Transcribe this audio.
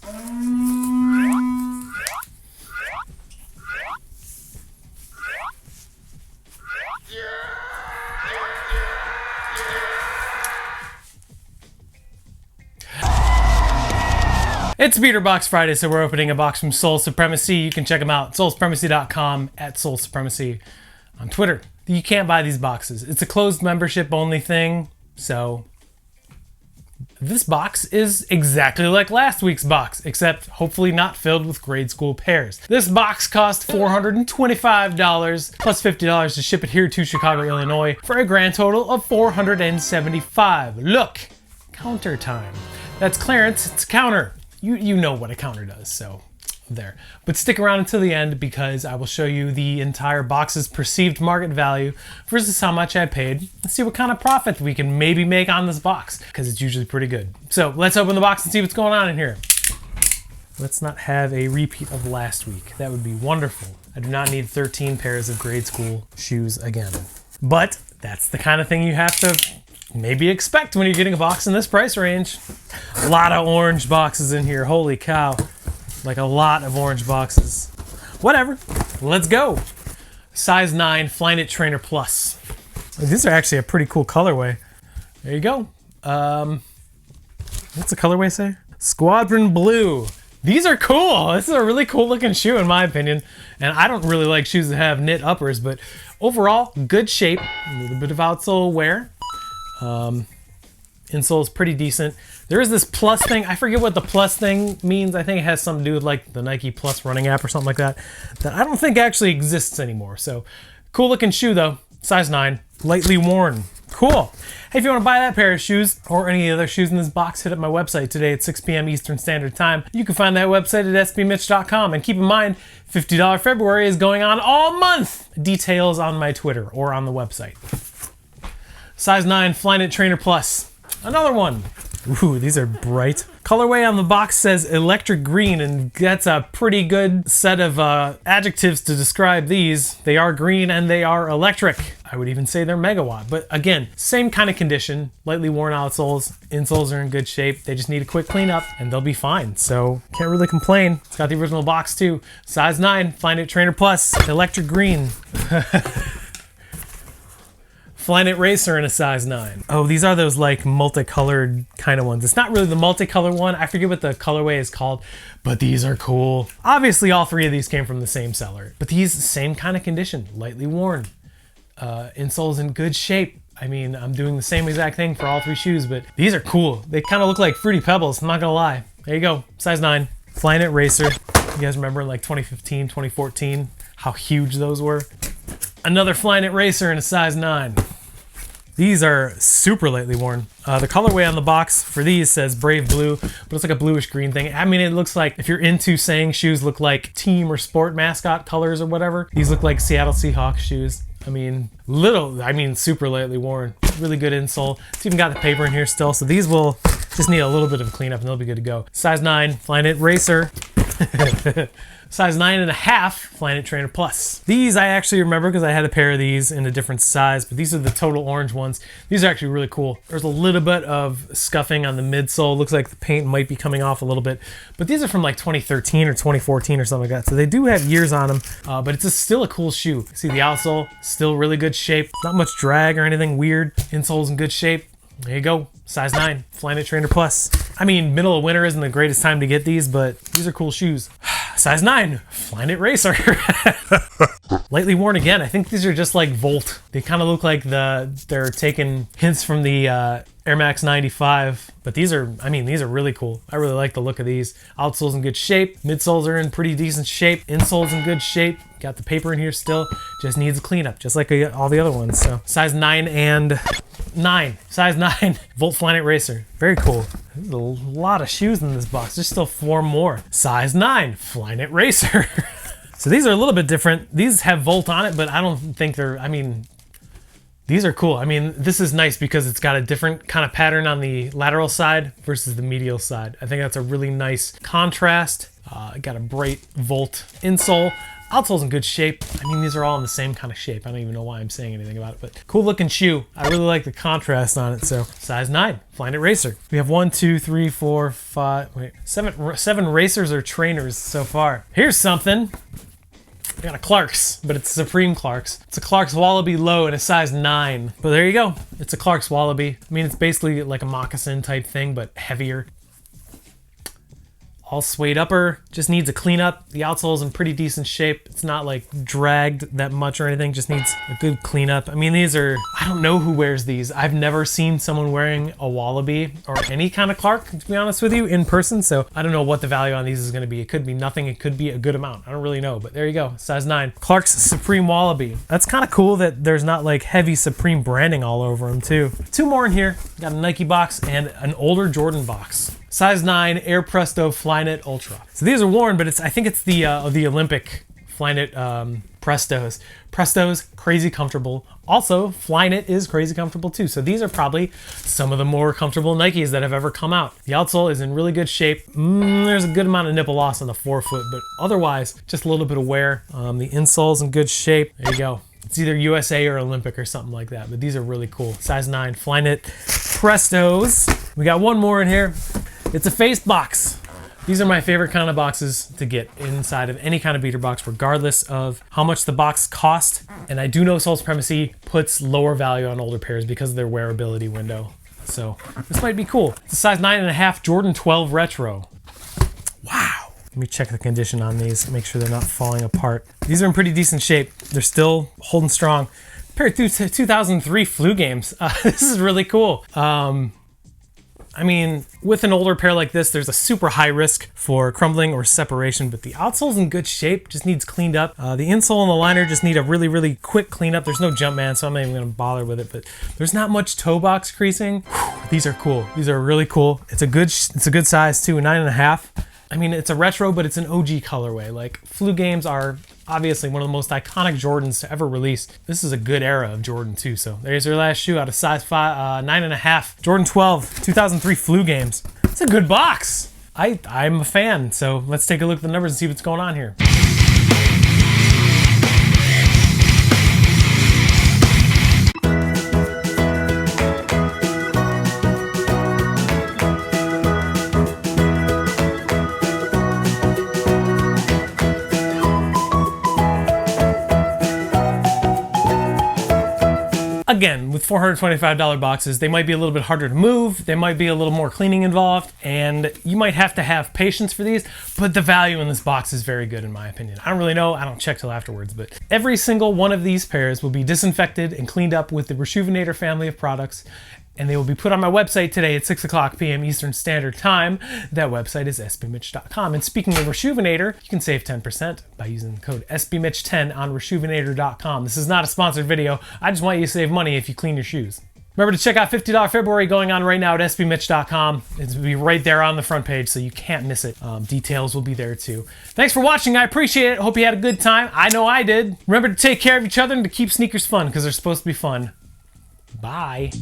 It's Beater Box Friday, so we're opening a box from Sole Supremacy. You can check them out, solesupremacy.com, at Sole Supremacy on Twitter. You can't buy these boxes. It's a closed membership only thing, so this box is exactly like last week's box, except hopefully not filled with grade school pears. This box cost $425 plus $50 to ship it here to Chicago, Illinois, for a grand total of $475. Look, counter time. That's clearance, it's counter. You know what a counter does, so there. But stick around until the end because I will show you the entire box's perceived market value versus how much I paid and see what kind of profit we can maybe make on this box because it's usually pretty good. So let's open the box and see what's going on in here. Let's not have a repeat of last week. That would be wonderful. I do not need 13 pairs of grade school shoes again. But that's the kind of thing you have to maybe expect when you're getting a box in this price range. A lot of orange boxes in here, holy cow. Like a lot of orange boxes. Whatever, let's go. Size 9 Flyknit Trainer Plus. These are actually a pretty cool colorway. There you go. What's the colorway say? Squadron Blue. These are cool. This is a really cool looking shoe in my opinion. And I don't really like shoes that have knit uppers, but overall, good shape. A little bit of outsole wear. Insole is pretty decent. There is this plus thing. I forget what the plus thing means. I think it has something to do with like the Nike Plus running app or something like that. That I don't think actually exists anymore. So cool looking shoe though. Size 9, lightly worn. Cool. Hey, if you want to buy that pair of shoes or any other shoes in this box, hit up my website today at 6 p.m. Eastern Standard Time. You can find that website at sbmitch.com. And keep in mind, $50 February is going on all month. Details on my Twitter or on the website. Size 9 Flyknit Trainer Plus. Another one. Ooh, these are bright. Colorway on the box says electric green, and that's a pretty good set of adjectives to describe these. They are green and they are electric. I would even say they're megawatt. But again, same kind of condition. Lightly worn outsoles. Insoles are in good shape. They just need a quick cleanup and they'll be fine. So can't really complain. It's got the original box too. Size 9 Flyknit Trainer Plus. Electric green. Flyknit Racer in a size 9. Oh, these are those like multicolored kind of ones. It's not really the multicolor one. I forget what the colorway is called, but these are cool. Obviously, all three of these came from the same seller, but these same kind of condition, lightly worn. Insole's in good shape. I mean, I'm doing the same exact thing for all three shoes, but these are cool. They kind of look like Fruity Pebbles, I'm not gonna lie. There you go, size 9. Flyknit Racer. You guys remember in like 2015, 2014, how huge those were? Another Flyknit Racer in a size 9. These are super lightly worn. The colorway on the box for these says Brave Blue, but it's like a bluish green thing. I mean, it looks like if you're into saying shoes look like team or sport mascot colors or whatever, these look like Seattle Seahawks shoes. I mean, super lightly worn. Really good insole. It's even got the paper in here still, so these will just need a little bit of cleanup and they'll be good to go. Size 9 Flyknit Racer. Size 9.5 Flyknit Trainer Plus. These I actually remember because I had a pair of these in a different size, but these are the total orange ones. These are actually really cool. There's a little bit of scuffing on the midsole. Looks like the paint might be coming off a little bit, but these are from like 2013 or 2014 or something like that. So they do have years on them, but it's still a cool shoe. See the outsole, still really good shape. Not much drag or anything weird. Insole's in good shape. There you go, size 9, Flyknit Trainer Plus. I mean, middle of winter isn't the greatest time to get these, but these are cool shoes. Size 9, Flyknit Racer. Lightly worn again. I think these are just like Volt. They kind of look like they're taking hints from the Air Max 95, but these are really cool. I really like the look of these. Outsole's in good shape. Midsoles are in pretty decent shape. Insole's in good shape. Got the paper in here still. Just needs a cleanup, just like all the other ones. So size 9 and 9. Size 9 Volt Flyknit Racer. Very cool. There's a lot of shoes in this box. There's still 4 more. Size 9 Flyknit Racer. So these are a little bit different. These have Volt on it, but I don't think they're, these are cool. I mean, this is nice because it's got a different kind of pattern on the lateral side versus the medial side. I think that's a really nice contrast. Got a bright Volt insole. Outsole's in good shape. I mean, these are all in the same kind of shape. I don't even know why I'm saying anything about it, but cool looking shoe. I really like the contrast on it. So size 9, Flyknit Racer. We have 1, 2, 3, 4, 5, wait, 7 racers or trainers so far. Here's something. I got a Clarks, but it's a Supreme Clarks. It's a Clarks Wallaby low in a size 9. But there you go. It's a Clarks Wallaby. I mean, it's basically like a moccasin type thing, but heavier. All suede upper, just needs a cleanup. The outsole is in pretty decent shape. It's not like dragged that much or anything, just needs a good cleanup. I mean, these are, I don't know who wears these. I've never seen someone wearing a Wallaby or any kind of Clark, to be honest with you, in person. So I don't know what the value on these is gonna be. It could be nothing, it could be a good amount. I don't really know, but there you go, size 9. Clark's Supreme Wallaby. That's kind of cool that there's not like heavy Supreme branding all over them too. 2 more in here. Got a Nike box and an older Jordan box. Size 9 Air Presto Flyknit Ultra. So these are worn, but I think it's the Olympic Flyknit Prestos. Prestos, crazy comfortable. Also, Flyknit is crazy comfortable too. So these are probably some of the more comfortable Nikes that have ever come out. The outsole is in really good shape. There's a good amount of nipple loss on the forefoot, but otherwise, just a little bit of wear. The insole's in good shape. There you go. It's either USA or Olympic or something like that, but these are really cool. Size 9 Flyknit Prestos. We got one more in here. It's a face box. These are my favorite kind of boxes to get inside of any kind of beater box, regardless of how much the box cost. And I do know Sole Supremacy puts lower value on older pairs because of their wearability window. So this might be cool. It's a size 9.5 Jordan 12 Retro. Wow. Let me check the condition on these, make sure they're not falling apart. These are in pretty decent shape. They're still holding strong. Pair of 2003 flu games. This is really cool. I mean, with an older pair like this, there's a super high risk for crumbling or separation, but the outsole's in good shape, just needs cleaned up. The insole and the liner just need a really, really quick cleanup. There's no Jumpman, so I'm not even gonna bother with it, but there's not much toe box creasing. Whew, these are cool. These are really cool. It's a good size too, 9.5. I mean, it's a retro, but it's an OG colorway. Like, flu games are obviously one of the most iconic Jordans to ever release. This is a good era of Jordan too. So there's your last shoe out of size 9.5. Jordan 12, 2003 flu games. It's a good box. I'm a fan. So let's take a look at the numbers and see what's going on here. Again, with $425 boxes, they might be a little bit harder to move, they might be a little more cleaning involved, and you might have to have patience for these, but the value in this box is very good in my opinion. I don't really know, I don't check till afterwards, but every single one of these pairs will be disinfected and cleaned up with the Reshoevnator family of products, and they will be put on my website today at 6 o'clock p.m. Eastern Standard Time. That website is sbmitch.com. And speaking of Reshoevnator, you can save 10% by using the code sbmitch10 on reshoevnator.com. This is not a sponsored video. I just want you to save money if you clean your shoes. Remember to check out $50 February going on right now at sbmitch.com. It'll be right there on the front page, so you can't miss it. Details will be there too. Thanks for watching. I appreciate it. Hope you had a good time. I know I did. Remember to take care of each other and to keep sneakers fun, because they're supposed to be fun. Bye.